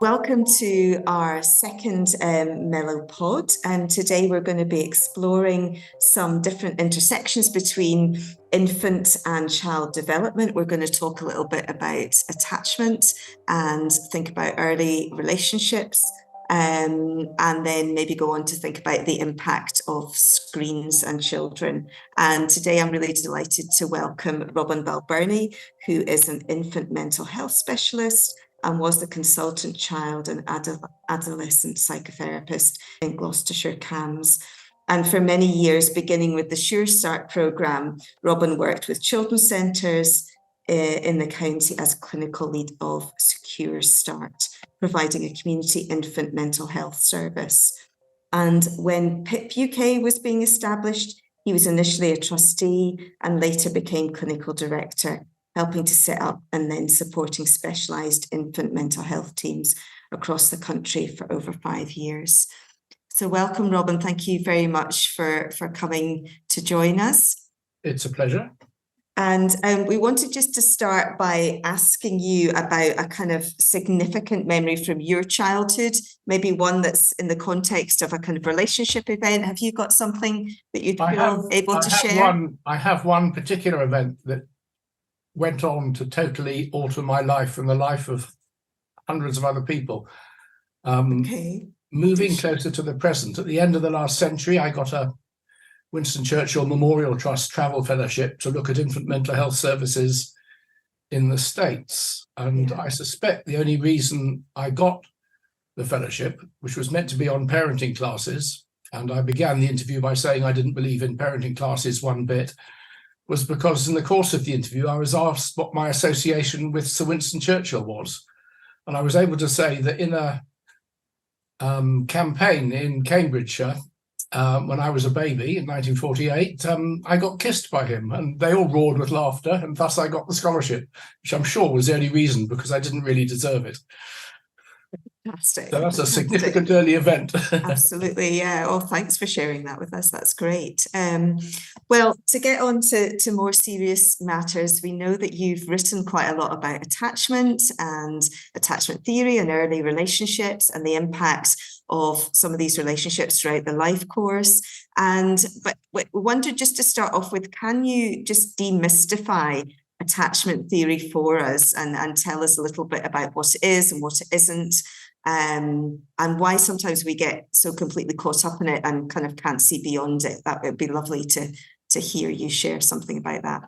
Welcome to our second Mellow Pod, and today we're going to be exploring some different intersections between infant and child development. We're going to talk a little bit about attachment and think about early relationships, and then maybe go on to think about the impact of screens and children. And today I'm really delighted to welcome Robin Balbernie, who is an infant mental health specialist and was the consultant child and adolescent psychotherapist in Gloucestershire CAMHS. And for many years, beginning with the Sure Start programme, Robin worked with children's centres in the county as clinical lead of Secure Start, providing a community infant mental health service. And when PIP UK was being established, he was initially a trustee and later became clinical director, helping to set up and then supporting specialised infant mental health teams across the country for over 5 years. So welcome, Robin. Thank you very much for coming to join us. It's a pleasure. And we wanted just to start by asking you about a kind of significant memory from your childhood, maybe one that's in the context of a kind of relationship event. Have you got something that you'd feel able to share? I have one particular event that went on to totally alter my life and the life of hundreds of other people. Moving closer to the present, at the end of the last century, I got a Winston Churchill Memorial Trust travel fellowship to look at infant mental health services in the States. And I suspect the only reason I got the fellowship, which was meant to be on parenting classes, and I began the interview by saying I didn't believe in parenting classes one bit, was because in the course of the interview, I was asked what my association with Sir Winston Churchill was. And I was able to say that in a campaign in Cambridgeshire, when I was a baby in 1948, I got kissed by him and they all roared with laughter, and thus I got the scholarship, which I'm sure was the only reason because I didn't really deserve it. Fantastic. So that's a significant early event. Absolutely, yeah. Oh, thanks for sharing that with us. That's great. Well, to get on to more serious matters, we know that you've written quite a lot about attachment and attachment theory and early relationships and the impact of some of these relationships throughout the life course. But we wondered, just to start off with, can you just demystify attachment theory for us and tell us a little bit about what it is and what it isn't, and why sometimes we get so completely caught up in it and kind of can't see beyond it? That would be lovely to hear you share something about that.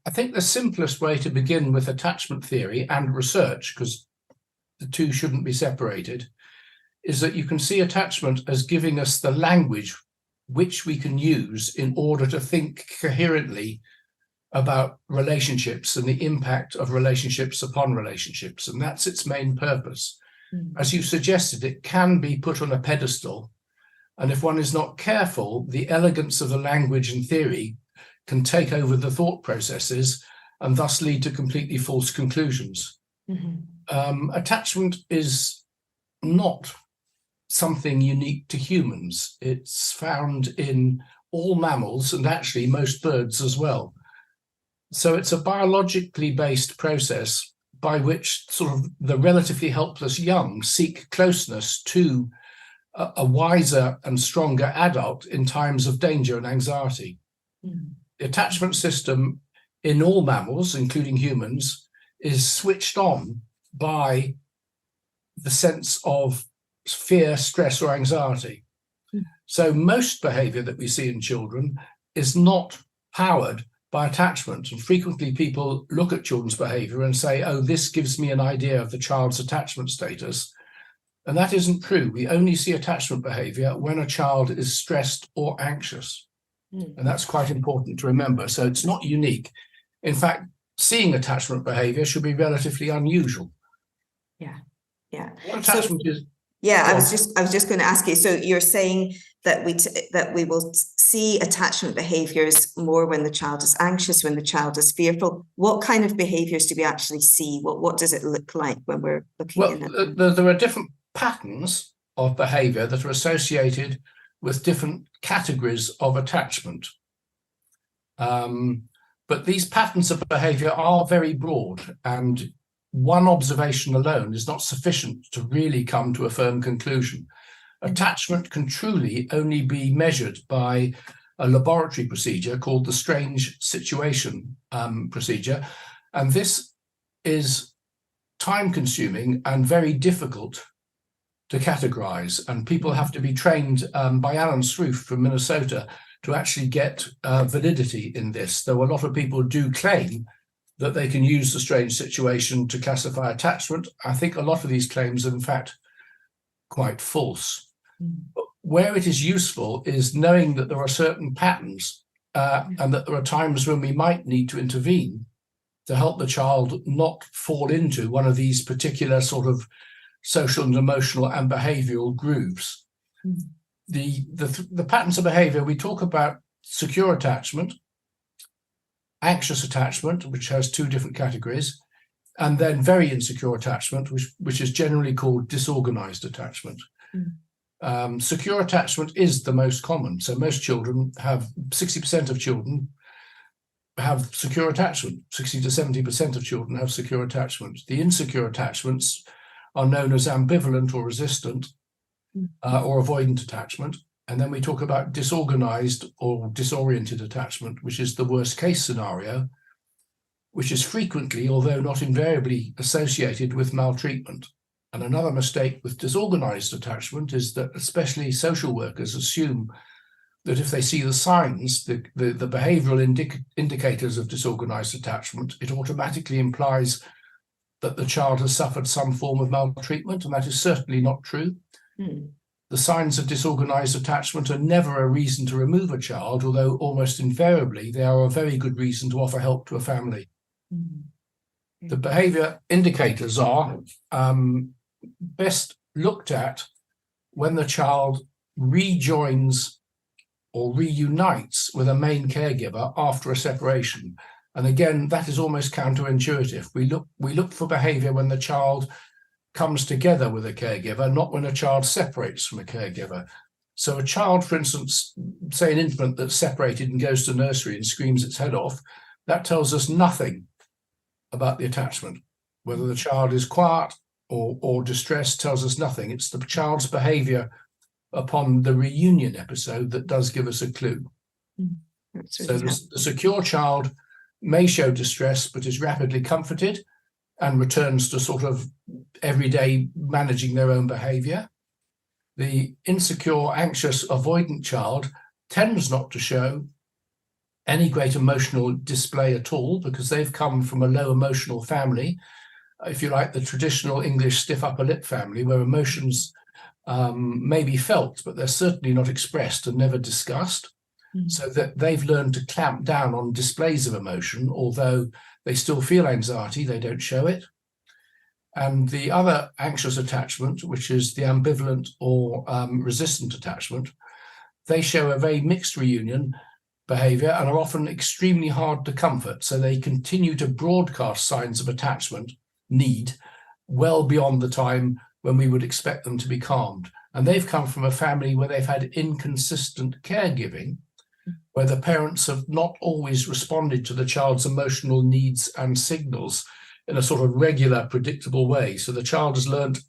I think the simplest way to begin with attachment theory and research, because the two shouldn't be separated, is that you can see attachment as giving us the language which we can use in order to think coherently about relationships and the impact of relationships upon relationships. And that's its main purpose. As you suggested, it can be put on a pedestal. And if one is not careful, the elegance of the language and theory can take over the thought processes and thus lead to completely false conclusions. Attachment is not something unique to humans. It's found in all mammals and actually most birds as well. So it's a biologically based process by which sort of the relatively helpless young seek closeness to a wiser and stronger adult in times of danger and anxiety. The attachment system in all mammals, including humans, is switched on by the sense of fear, stress, or anxiety. So most behavior that we see in children is not powered by attachment. And frequently people look at children's behavior and say, oh, this gives me an idea of the child's attachment status. And that isn't true. We only see attachment behavior when a child is stressed or anxious. And that's quite important to remember. So it's not unique. In fact, seeing attachment behavior should be relatively unusual. Yeah. What attachment is? Yeah, I was just going to ask you. So you're saying that we will see attachment behaviours more when the child is anxious, when the child is fearful. What kind of behaviours do we actually see? What does it look like when we're looking at it? There are different patterns of behaviour that are associated with different categories of attachment. But these patterns of behaviour are very broad, and one observation alone is not sufficient to really come to a firm conclusion. Attachment can truly only be measured by a laboratory procedure called the strange situation procedure. And this is time-consuming and very difficult to categorize. And people have to be trained by Alan Sroufe from Minnesota to actually get validity in this, though a lot of people do claim that they can use the strange situation to classify attachment. I think a lot of these claims are in fact quite false. But where it is useful is knowing that there are certain patterns and that there are times when we might need to intervene to help the child not fall into one of these particular sort of social and emotional and behavioral grooves. The patterns of behavior, we talk about secure attachment, anxious attachment, which has two different categories, and then very insecure attachment, which is generally called disorganized attachment. Secure attachment is the most common. So most children have, 60% of children have secure attachment. 60 to 70% of children have secure attachment. The insecure attachments are known as ambivalent or resistant or avoidant attachment. And then we talk about disorganized or disoriented attachment, which is the worst case scenario, which is frequently, although not invariably, associated with maltreatment. And another mistake with disorganized attachment is that especially social workers assume that if they see the signs, the behavioral indicators of disorganized attachment, it automatically implies that the child has suffered some form of maltreatment, and that is certainly not true. The signs of disorganized attachment are never a reason to remove a child, although almost invariably they are a very good reason to offer help to a family. The behavior indicators are best looked at when the child rejoins or reunites with a main caregiver after a separation. And again, that is almost counterintuitive. We look for behavior when the child comes together with a caregiver, not when a child separates from a caregiver. So a child, for instance, say an infant that's separated and goes to nursery and screams its head off, that tells us nothing about the attachment. Whether the child is quiet or distressed tells us nothing. It's the child's behavior upon the reunion episode that does give us a clue. So the secure child may show distress, but is rapidly comforted and returns to sort of everyday managing their own behavior. The insecure, anxious, avoidant child tends not to show any great emotional display at all because they've come from a low emotional family, if you like, the traditional English stiff upper lip family, where emotions may be felt, but they're certainly not expressed and never discussed. So that they've learned to clamp down on displays of emotion, although they still feel anxiety, they don't show it. And the other anxious attachment, which is the ambivalent or resistant attachment, they show a very mixed reunion behavior and are often extremely hard to comfort. So they continue to broadcast signs of attachment need well beyond the time when we would expect them to be calmed. And they've come from a family where they've had inconsistent caregiving, where the parents have not always responded to the child's emotional needs and signals in a sort of regular, predictable way. So the child has learned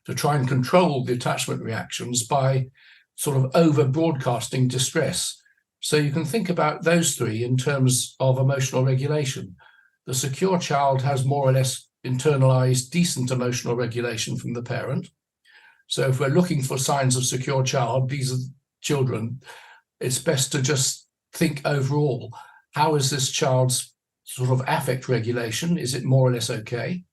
to try and control the attachment reactions by sort of over broadcasting distress. So you can think about those three in terms of emotional regulation. The secure child has more or less internalized decent emotional regulation from the parent. So if we're looking for signs of secure child, these are children, it's best to just think overall, how is this child's sort of affect regulation? Is it more or less okay?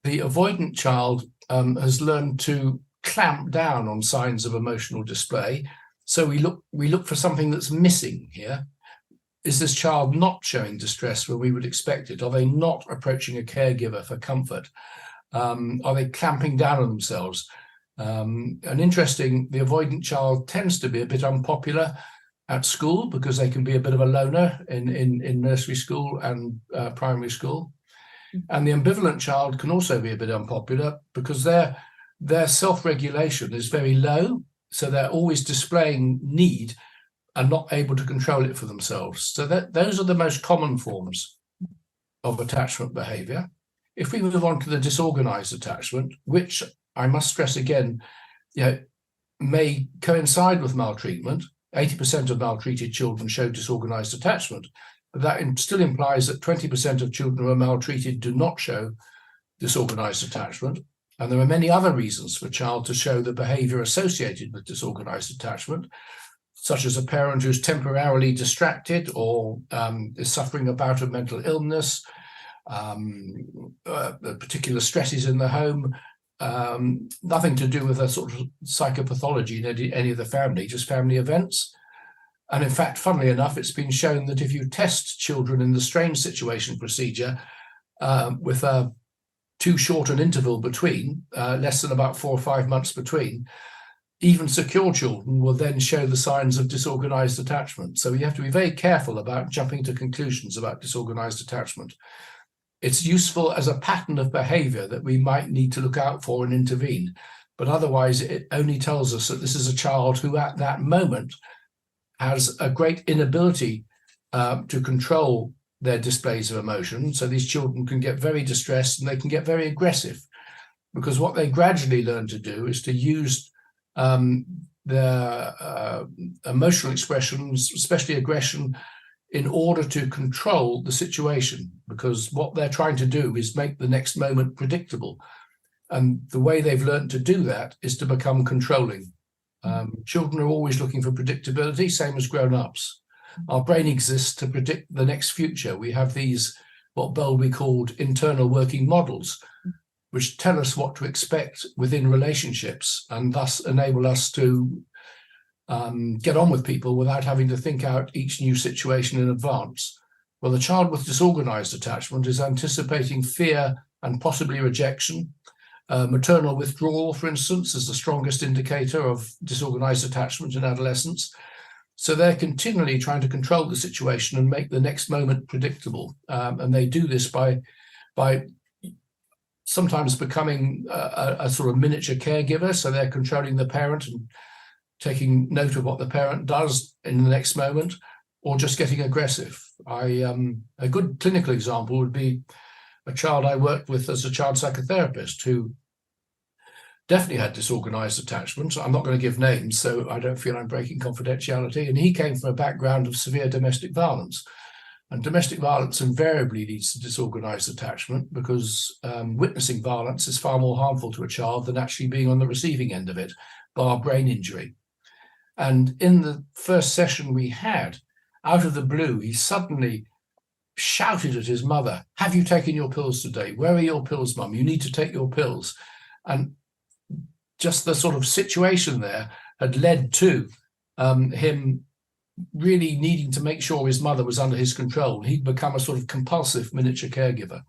The avoidant child has learned to clamp down on signs of emotional display. So we look for something that's missing here. Is this child not showing distress where we would expect it? Are they not approaching a caregiver for comfort? Are they clamping down on themselves? And interesting, the avoidant child tends to be a bit unpopular at school because they can be a bit of a loner in nursery school and primary school. And the ambivalent child can also be a bit unpopular because their self-regulation is very low. So they're always displaying need and not able to control it for themselves. So those are the most common forms of attachment behavior. If we move on to the disorganized attachment, which I must stress again, may coincide with maltreatment. 80% of maltreated children show disorganized attachment, but that still implies that 20% of children who are maltreated do not show disorganized attachment. And there are many other reasons for a child to show the behavior associated with disorganized attachment, such as a parent who's temporarily distracted or is suffering a bout of mental illness, particular stresses in the home, nothing to do with a sort of psychopathology in any of the family, just family events. And in fact, funnily enough, it's been shown that if you test children in the strange situation procedure with too short an interval between, less than about 4 or 5 months between, even secure children will then show the signs of disorganized attachment. So we have to be very careful about jumping to conclusions about disorganized attachment. It's useful as a pattern of behavior that we might need to look out for and intervene. But otherwise, it only tells us that this is a child who at that moment has a great inability to control their displays of emotion. So these children can get very distressed and they can get very aggressive, because what they gradually learn to do is to use their emotional expressions, especially aggression, in order to control the situation, because what they're trying to do is make the next moment predictable. And the way they've learned to do that is to become controlling. Children are always looking for predictability, same as grown-ups. Our brain exists to predict the next future. We have these, what Bowlby called internal working models, which tell us what to expect within relationships and thus enable us to get on with people without having to think out each new situation in advance. Well, the child with disorganized attachment is anticipating fear and possibly rejection. Maternal withdrawal, for instance, is the strongest indicator of disorganized attachment in adolescence. So they're continually trying to control the situation and make the next moment predictable. And they do this by sometimes becoming a sort of miniature caregiver. So they're controlling the parent and taking note of what the parent does in the next moment, or just getting aggressive. A good clinical example would be a child I worked with as a child psychotherapist who definitely had disorganized attachment. I'm not going to give names, so I don't feel I'm breaking confidentiality. And he came from a background of severe domestic violence. And domestic violence invariably leads to disorganized attachment, because witnessing violence is far more harmful to a child than actually being on the receiving end of it, bar brain injury. And in the first session we had, out of the blue, he suddenly shouted at his mother, "Have you taken your pills today? Where are your pills, Mum? You need to take your pills." And just the sort of situation there had led to him really needing to make sure his mother was under his control. He'd become a sort of compulsive miniature caregiver.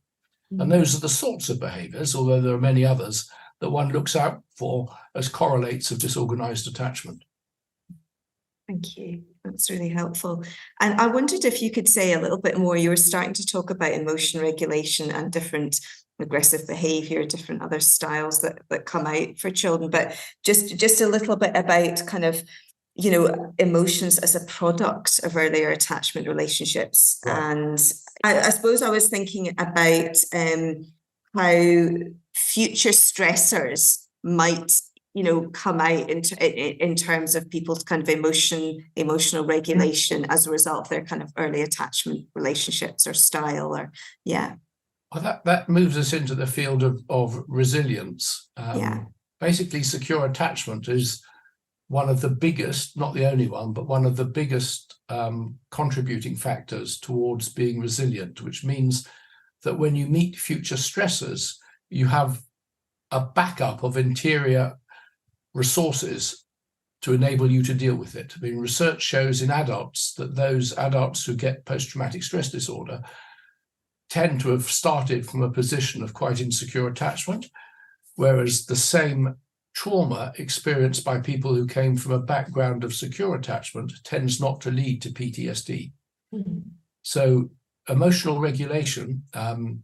And those are the sorts of behaviors, although there are many others, that one looks out for as correlates of disorganized attachment. Thank you. That's really helpful. And I wondered if you could say a little bit more. You were starting to talk about emotion regulation and different aggressive behavior, different other styles that come out for children, but just a little bit about kind of, emotions as a product of earlier attachment relationships. Right. And I suppose I was thinking about how future stressors might come out in terms of people's kind of emotional regulation as a result of their kind of early attachment relationships or style, or Well, that moves us into the field of resilience. Basically, secure attachment is one of the biggest, not the only one, but one of the biggest contributing factors towards being resilient, which means that when you meet future stressors, you have a backup of interior resources to enable you to deal with it. I mean, research shows in adults that those adults who get post-traumatic stress disorder tend to have started from a position of quite insecure attachment, whereas the same trauma experienced by people who came from a background of secure attachment tends not to lead to PTSD. Mm-hmm. So emotional regulation and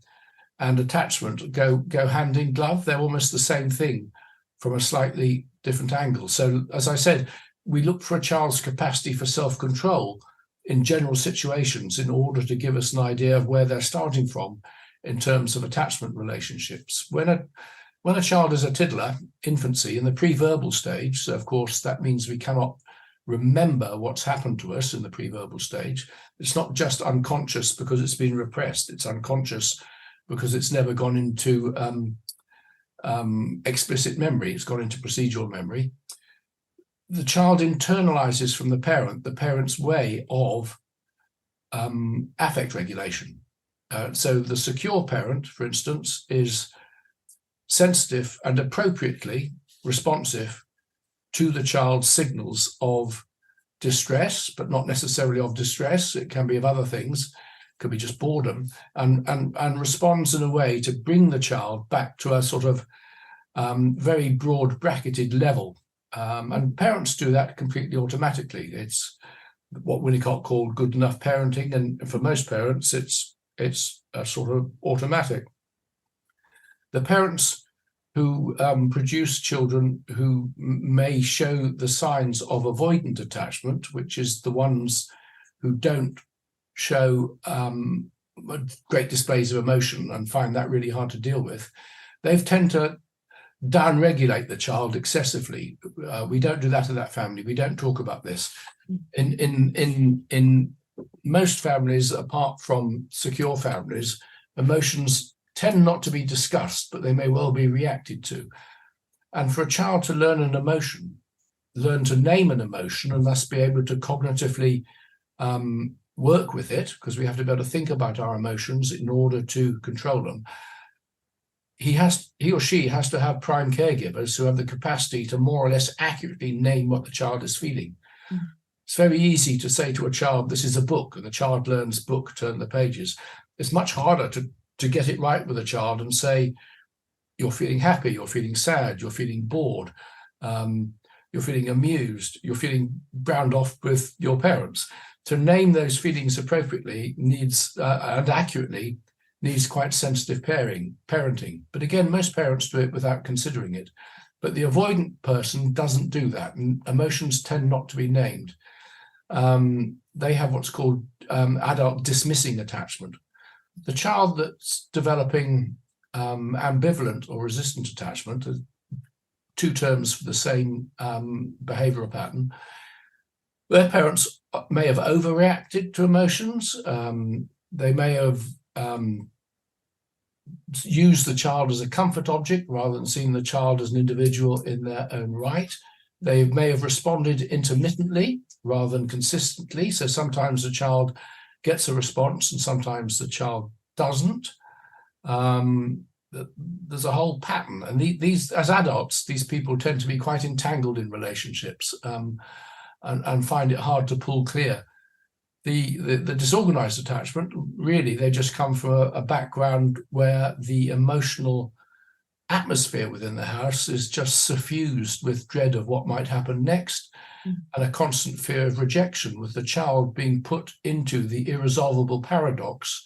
attachment go hand in glove. They're almost the same thing from a slightly different angle. So as I said, we look for a child's capacity for self-control in general situations in order to give us an idea of where they're starting from in terms of attachment relationships. When a child is a tiddler, infancy, in the pre-verbal stage, so of course that means we cannot remember what's happened to us in the pre-verbal stage. It's not just unconscious because it's been repressed. It's unconscious because it's never gone into explicit memory. It's gone into procedural memory. The child internalizes from the parent's way of affect regulation. So the secure parent, for instance, is sensitive and appropriately responsive to the child's signals of distress, but not necessarily of distress. It can be of other things. It could be just boredom, and responds in a way to bring the child back to a sort of very broad bracketed level. And parents do that completely automatically. It's what Winnicott called good enough parenting, and for most parents, it's a sort of automatic. The parents who produce children who may show the signs of avoidant attachment, which is the ones who don't show great displays of emotion and find that really hard to deal with, they tend to downregulate the child excessively. We don't do that in that family. We don't talk about this. In most families, apart from secure families, emotions tend not to be discussed, but they may well be reacted to. And for a child to learn an emotion, learn to name an emotion, and thus be able to cognitively work with it, because we have to be able to think about our emotions in order to control them, he or she has to have prime caregivers who have the capacity to more or less accurately name what the child is feeling. Mm. It's very easy to say to a child, this is a book, and the child learns book, turn the pages. It's much harder to get it right with a child and say, you're feeling happy, you're feeling sad, you're feeling bored, you're feeling amused, you're feeling browned off with your parents. To name those feelings appropriately needs and accurately needs quite sensitive parenting. But again, most parents do it without considering it. But the avoidant person doesn't do that, and emotions tend not to be named. They have what's called adult dismissing attachment. The child that's developing ambivalent or resistant attachment, two terms for the same behavioral pattern, their parents may have overreacted to emotions. They may have used the child as a comfort object rather than seeing the child as an individual in their own right. They may have responded intermittently rather than consistently. So sometimes the child gets a response and sometimes the child doesn't. There's a whole pattern, and these, as adults, these people tend to be quite entangled in relationships and find it hard to pull clear. The disorganized attachment, really, they just come from a background where the emotional atmosphere within the house is just suffused with dread of what might happen next, and a constant fear of rejection, with the child being put into the irresolvable paradox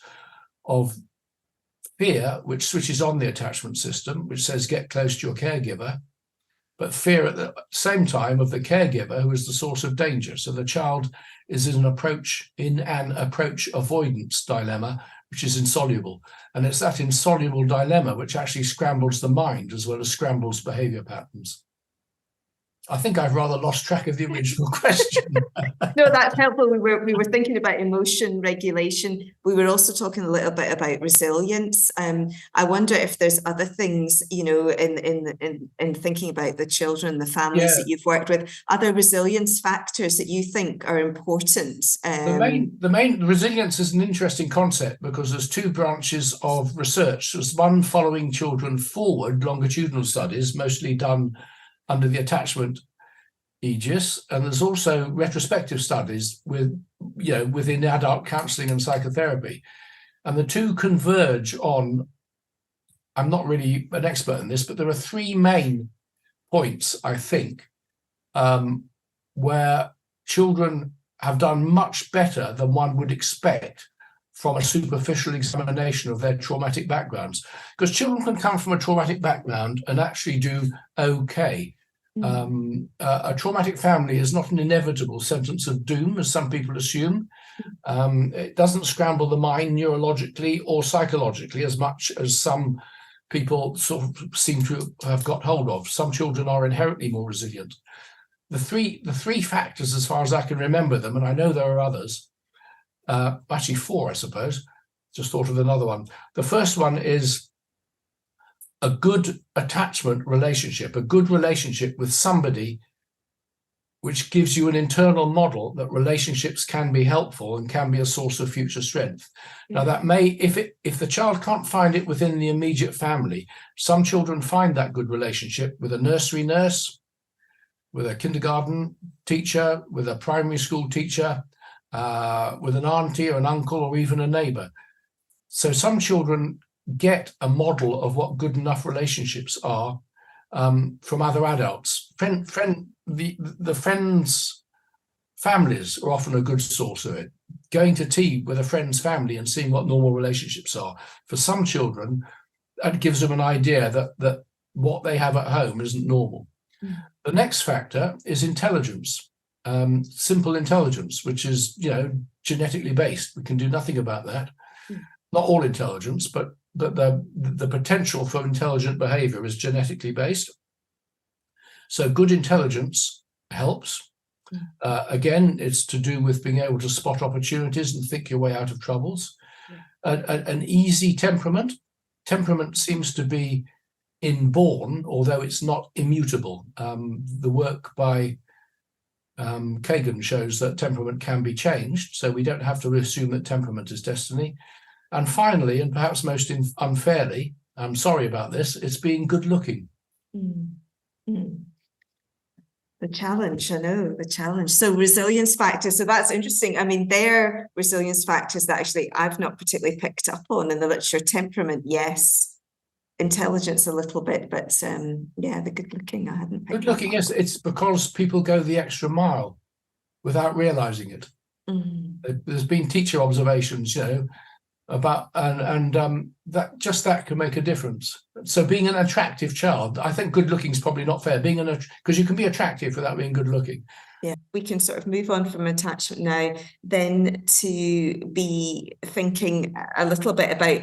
of fear, which switches on the attachment system, which says get close to your caregiver, but fear at the same time of the caregiver, who is the source of danger. So the child is in an approach avoidance dilemma, which is insoluble. And it's that insoluble dilemma which actually scrambles the mind as well as scrambles behavior patterns. I think I've rather lost track of the original question. No, that's helpful. We were thinking about emotion regulation. We were also talking a little bit about resilience. I wonder if there's other things, you know, in thinking about the children, the families that you've worked with, other resilience factors that you think are important. The main resilience is an interesting concept because there's two branches of research. There's one following children forward, longitudinal studies, mostly done under the attachment aegis, and there's also retrospective studies within adult counselling and psychotherapy, and the two converge on, I'm not really an expert in this, but there are three main points, I think, where children have done much better than one would expect from a superficial examination of their traumatic backgrounds, because children can come from a traumatic background and actually do okay. A traumatic family is not an inevitable sentence of doom, as some people assume. It doesn't scramble the mind neurologically or psychologically as much as some people sort of seem to have got hold of. Some children are inherently more resilient. The three factors, as far as I can remember them, and I know there are others, actually four, I suppose, just thought of another one. The first one is a good attachment relationship, a good relationship with somebody which gives you an internal model that relationships can be helpful and can be a source of future strength. Now that may, if the child can't find it within the immediate family, some children find that good relationship with a nursery nurse, with a kindergarten teacher, with a primary school teacher, with an auntie or an uncle or even a neighbor. So some children get a model of what good enough relationships are from other adults. The friends' families are often a good source of it. Going to tea with a friend's family and seeing what normal relationships are. For some children, that gives them an idea that what they have at home isn't normal. The next factor is intelligence, simple intelligence, which is, genetically based. We can do nothing about that. Not all intelligence, but the potential for intelligent behavior is genetically based. So good intelligence helps. Again, it's to do with being able to spot opportunities and think your way out of troubles. An easy temperament. Temperament seems to be inborn, although it's not immutable. The work by Kagan shows that temperament can be changed, so we don't have to assume that temperament is destiny. And finally, and perhaps most unfairly, I'm sorry about this, it's being good looking. The challenge, I know, the challenge. So resilience factors, so that's interesting. I mean, they're resilience factors that actually I've not particularly picked up on in the literature. Temperament, yes. Intelligence a little bit, but the good looking I hadn't picked up. Good looking, yes, it's because people go the extra mile without realizing it. There's been teacher observations, about and that can make a difference. So being an attractive child, I think good looking is probably not fair. Because you can be attractive without being good looking. Yeah, we can sort of move on from attachment now, then to be thinking a little bit about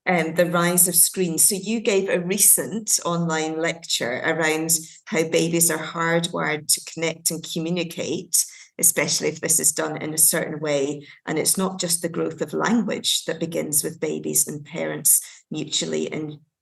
the rise of screens. So you gave a recent online lecture around how babies are hardwired to connect and communicate, especially if this is done in a certain way. And it's not just the growth of language that begins with babies and parents mutually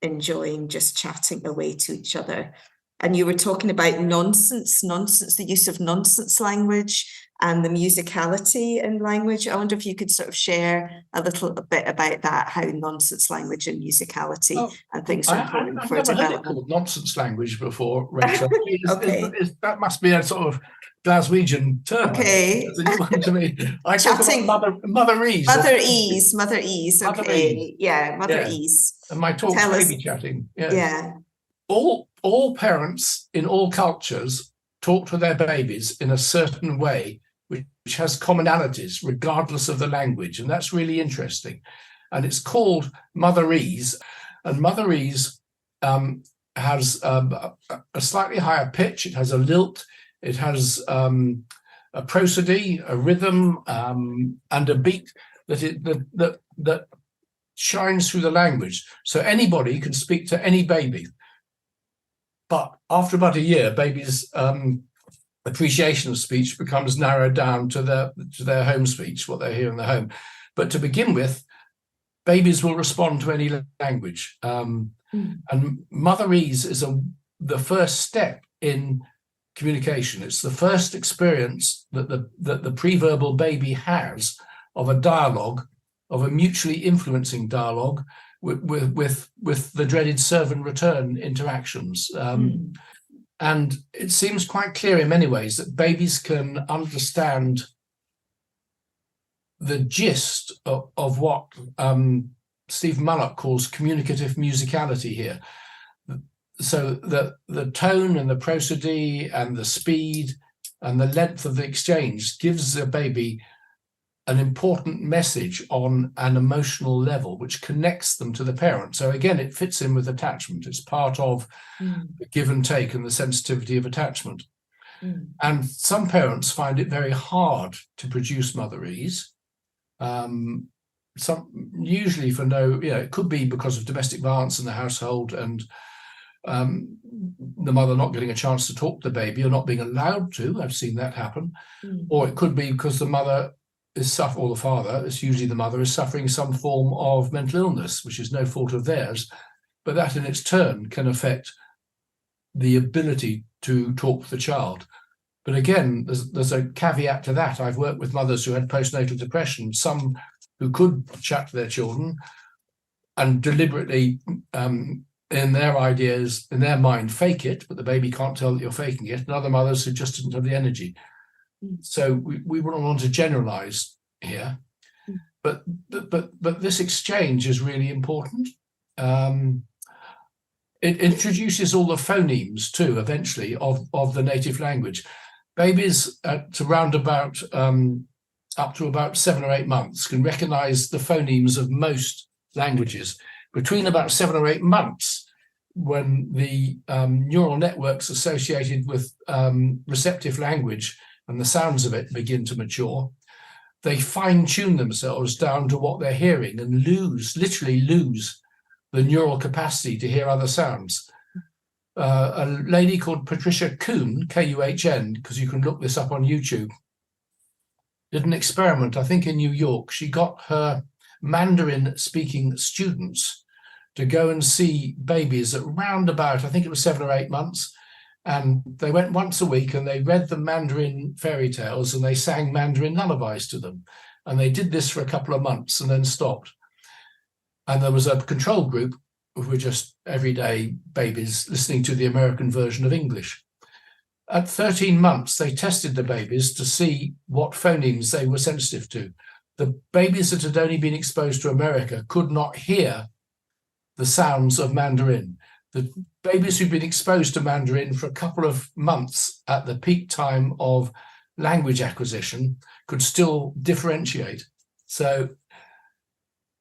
enjoying just chatting away to each other. And you were talking about nonsense, the use of nonsense language and the musicality in language. I wonder if you could sort of share a little bit about that, how nonsense language and musicality and things are important for development. I've never heard it called nonsense language before, Rachel. Okay. That must be a sort of Glaswegian term. Okay. It's a new one to me. I talk about motherese. Motherese. Okay. Yeah, motherese. And my talk's baby chatting. Yes. Yeah. All parents in all cultures talk to their babies in a certain way, which has commonalities regardless of the language. And that's really interesting. And it's called motherese. And motherese has a slightly higher pitch. It has a lilt. It has a prosody, a rhythm, and a beat that shines through the language. So anybody can speak to any baby. But after about a year, babies' appreciation of speech becomes narrowed down to their home speech, what they hear in the home. But to begin with, babies will respond to any language. And motherese is the first step in communication. It's the first experience that the pre-verbal baby has of a dialogue, of a mutually influencing dialogue with the dreaded serve and return interactions. And it seems quite clear in many ways that babies can understand the gist of what Steve Mullock calls communicative musicality here. So the tone and the prosody and the speed and the length of the exchange gives the baby an important message on an emotional level, which connects them to the parent. So again, it fits in with attachment. It's part of the give and take and the sensitivity of attachment. And some parents find it very hard to produce motherese. Usually for it could be because of domestic violence in the household and the mother not getting a chance to talk to the baby or not being allowed to. I've seen that happen. Or it could be because the mother or the father, it's usually the mother, is suffering some form of mental illness, which is no fault of theirs, but that in its turn can affect the ability to talk to the child. But again, there's a caveat to that. I've worked with mothers who had postnatal depression, some who could chat to their children and deliberately, in their mind, fake it, but the baby can't tell that you're faking it, and other mothers who just didn't have the energy. So we wouldn't want to generalize here, but this exchange is really important. It introduces all the phonemes too, eventually, of the native language. Babies up to about 7 or 8 months can recognize the phonemes of most languages. Between about 7 or 8 months, when the neural networks associated with receptive language and the sounds of it begin to mature, they fine-tune themselves down to what they're hearing and literally lose the neural capacity to hear other sounds. A lady called Patricia Kuhn, Kuhn, because you can look this up on YouTube, did an experiment, I think in New York. She got her Mandarin-speaking students to go and see babies at round about, I think it was 7 or 8 months, and they went once a week and they read the Mandarin fairy tales and they sang Mandarin lullabies to them. And they did this for a couple of months and then stopped. And there was a control group who were just everyday babies listening to the American version of English. At 13 months, they tested the babies to see what phonemes they were sensitive to. The babies that had only been exposed to America could not hear the sounds of Mandarin. The babies who'd been exposed to Mandarin for a couple of months at the peak time of language acquisition could still differentiate. So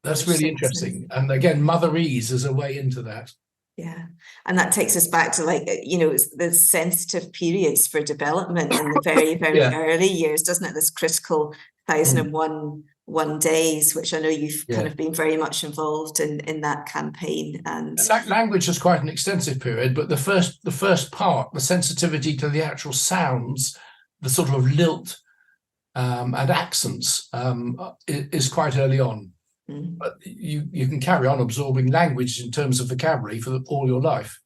that's really interesting. And again, motherese is a way into that. Yeah. And that takes us back to the sensitive periods for development in the very, very early years, doesn't it? This critical 1001 days, which I know you've kind of been very much involved in that campaign. And language is quite an extensive period, but the first part, the sensitivity to the actual sounds, the sort of lilt and accents is quite early on. But you can carry on absorbing language in terms of vocabulary for all your life.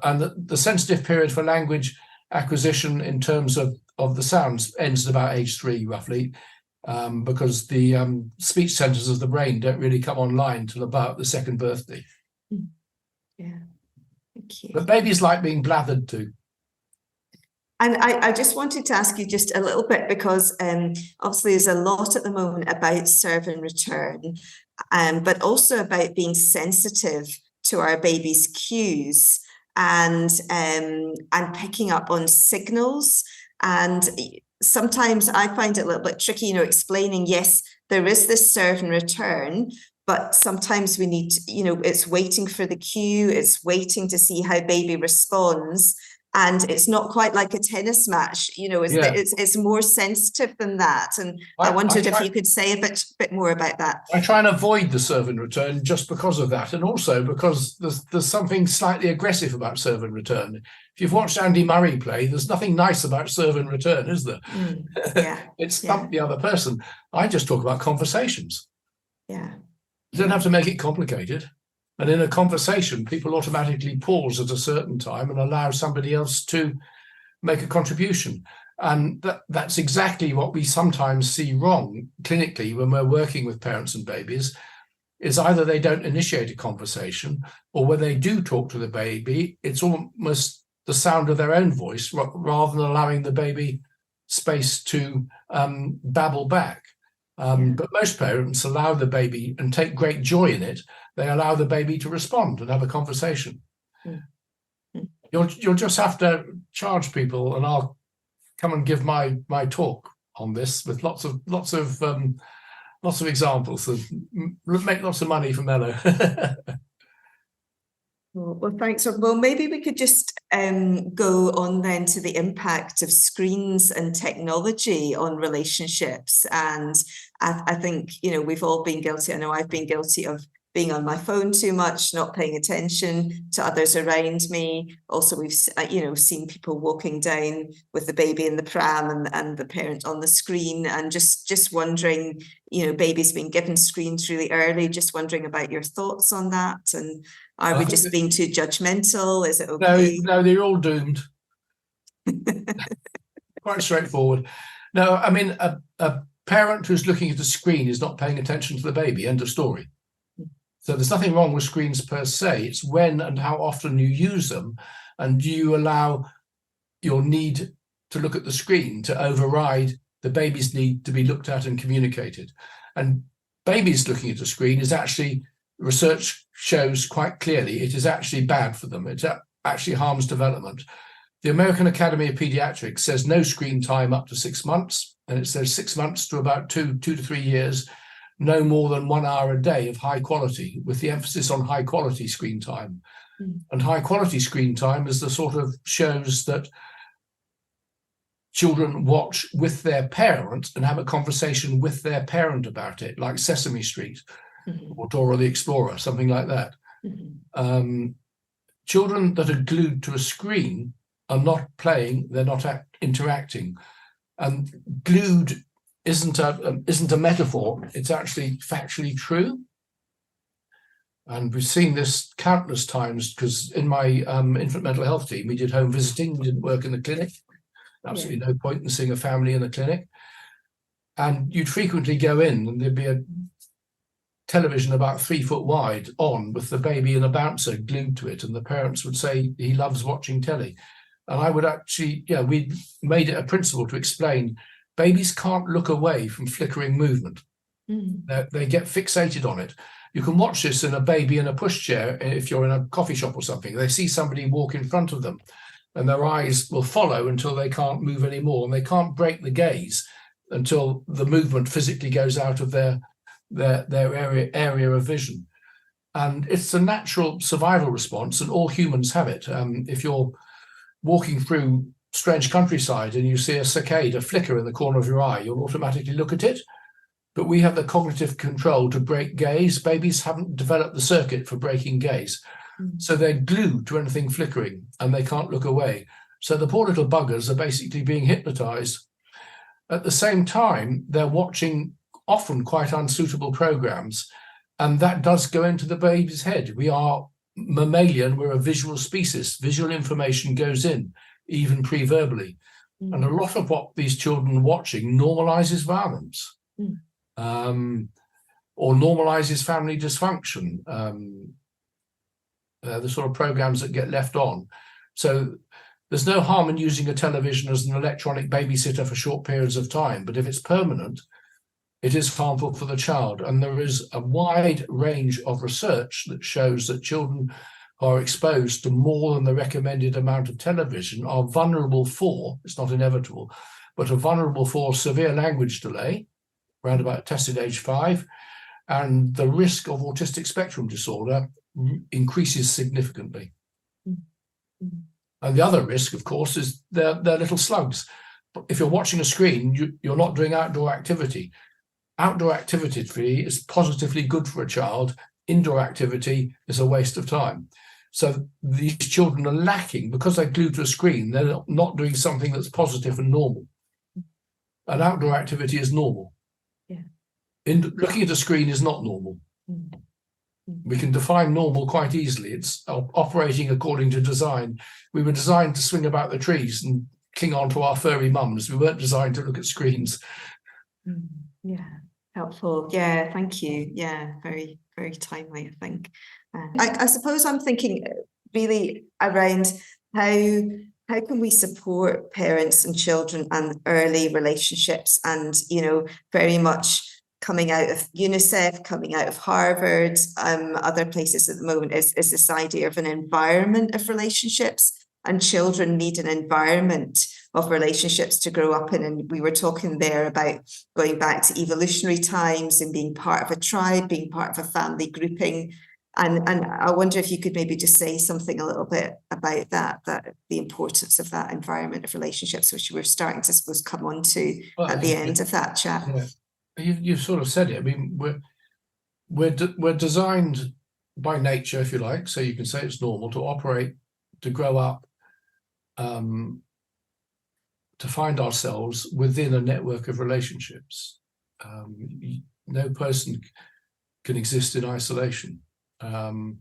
And the sensitive period for language acquisition in terms of the sounds ends at about age 3, roughly, because the speech centers of the brain don't really come online till about the 2nd birthday. Yeah, thank you. But babies like being blathered to. And I just wanted to ask you just a little bit, because obviously there's a lot at the moment about serve and return, but also about being sensitive to our baby's cues and picking up on signals. And sometimes I find it a little bit tricky, explaining, yes, there is this serve and return, but sometimes we need to, it's waiting for the cue, it's waiting to see how baby responds. And it's not quite like a tennis match, it's more sensitive than that. And I wondered if you could say a bit more about that. I try and avoid the serve and return just because of that, and also because there's something slightly aggressive about serve and return. If you've watched Andy Murray play, there's nothing nice about serve and return, is there? It's thump the other person. I just talk about conversations. Yeah. You don't have to make it complicated. And in a conversation, people automatically pause at a certain time and allow somebody else to make a contribution. And that's exactly what we sometimes see wrong clinically when we're working with parents and babies, is either they don't initiate a conversation, or when they do talk to the baby, it's almost the sound of their own voice rather than allowing the baby space to babble back. But most parents allow the baby and take great joy in it. They allow the baby to respond and have a conversation. You'll just have to charge people, and I'll come and give my talk on this with lots of examples of make lots of money for Mellow. Well, thanks. Well, maybe we could just go on then to the impact of screens and technology on relationships. And I think, we've all been guilty. I know I've been guilty of being on my phone too much, not paying attention to others around me. Also, we've seen people walking down with the baby in the pram and the parent on the screen, and just wondering, babies being given screens really early, just wondering about your thoughts on that. And are we just being too judgmental? Is it okay? No, they're all doomed. Quite straightforward. No, I mean, a parent who's looking at a screen is not paying attention to the baby. End of story. So there's nothing wrong with screens per se. It's when and how often you use them, and do you allow your need to look at the screen to override the baby's need to be looked at and communicated. And babies looking at a screen is actually, research shows quite clearly, it is actually bad for them. It actually harms development. The American Academy of Pediatrics says no screen time up to 6 months, and it says 6 months to about 2 to 3 years, no more than 1 hour a day of high quality, with the emphasis on high quality screen time. And high quality screen time is the sort of shows that children watch with their parent and have a conversation with their parent about it, like Sesame Street or Dora the Explorer, something like that. Children that are glued to a screen are not playing, they're not interacting. And glued isn't a metaphor, it's actually factually true. And we've seen this countless times, because in my infant mental health team, we did home visiting, we didn't work in the clinic. Absolutely no point in seeing a family in the clinic. And you'd frequently go in and there'd be a television about 3 foot wide on with the baby and a bouncer glued to it, and the parents would say he loves watching telly. And I would actually, we made it a principle to explain babies can't look away from flickering movement. They get fixated on it. You can watch this in a baby in a pushchair if you're in a coffee shop or something. They see somebody walk in front of them and their eyes will follow until they can't move anymore, and they can't break the gaze until the movement physically goes out of their area of vision. And it's a natural survival response, and all humans have it. If you're walking through strange countryside and you see a cicada flicker in the corner of your eye, you'll automatically look at it. But we have the cognitive control to break gaze. Babies haven't developed the circuit for breaking gaze. So they're glued to anything flickering and they can't look away. So the poor little buggers are basically being hypnotized. At the same time, they're watching often quite unsuitable programs, and that does go into the baby's head. We are mammalian, we're a visual species. Visual information goes in, even pre-verbally. And a lot of what these children are watching normalizes violence. Or normalizes family dysfunction, the sort of programs that get left on. So there's no harm in using a television as an electronic babysitter for short periods of time, but if it's permanent, it is harmful for the child. And there is a wide range of research that shows that children who are exposed to more than the recommended amount of television are vulnerable for, it's not inevitable, but are vulnerable for severe language delay, around about tested age 5, and the risk of autistic spectrum disorder increases significantly. And the other risk, of course, is they're little slugs. If you're watching a screen, you're not doing outdoor activity. Outdoor activity is positively good for a child. Indoor activity is a waste of time. So these children are lacking, because they're glued to a screen, they're not doing something that's positive and normal. And outdoor activity is normal. Looking at a screen is not normal. We can define normal quite easily. It's operating according to design. We were designed to swing about the trees and cling on to our furry mums. We weren't designed to look at screens. Yeah, helpful. Yeah, thank you. Yeah, very, very timely, I think. I suppose I'm thinking really around how can we support parents and children and early relationships, and, very much coming out of UNICEF, coming out of Harvard, other places at the moment, is this idea of an environment of relationships. and children need an environment of relationships to grow up in. And we were talking there about going back to evolutionary times and being part of a tribe, being part of a family grouping. And I wonder if you could maybe just say something a little bit about that the importance of that environment of relationships, which we're starting to, suppose, come on to at the end of that chat. Yeah. You've sort of said it. I mean, we're designed by nature, if you like, so you can say it's normal to operate, to grow up, to find ourselves within a network of relationships. No person can exist in isolation. And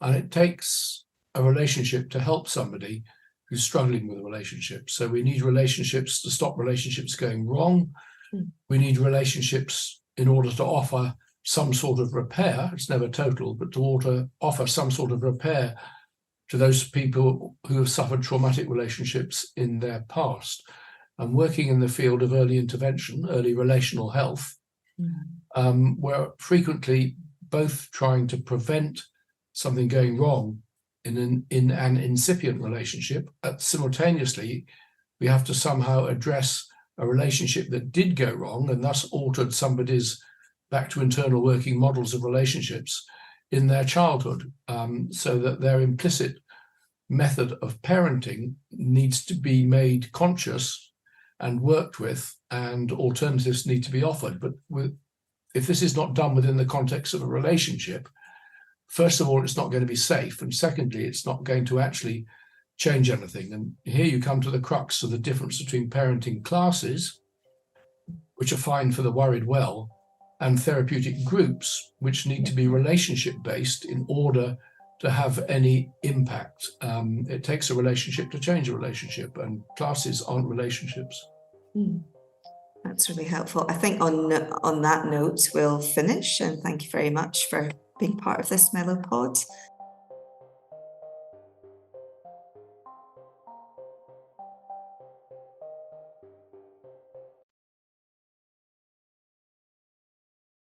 it takes a relationship to help somebody who's struggling with a relationship. So we need relationships to stop relationships going wrong. We need relationships in order to offer some sort of repair. It's never total, but to offer some sort of repair to those people who have suffered traumatic relationships in their past. I'm working in the field of early intervention, early relational health, where frequently both trying to prevent something going wrong in an incipient relationship. Simultaneously, we have to somehow address a relationship that did go wrong and thus altered somebody's back to internal working models of relationships in their childhood, so that their implicit method of parenting needs to be made conscious and worked with, and alternatives need to be offered. But if this is not done within the context of a relationship, first of all, it's not going to be safe. And secondly, it's not going to actually change anything. And here you come to the crux of the difference between parenting classes, which are fine for the worried well, and therapeutic groups, which need to be relationship-based in order to have any impact. It takes a relationship to change a relationship, and classes aren't relationships. That's really helpful. I think on that note, we'll finish, and thank you very much for being part of this Mellow Pod.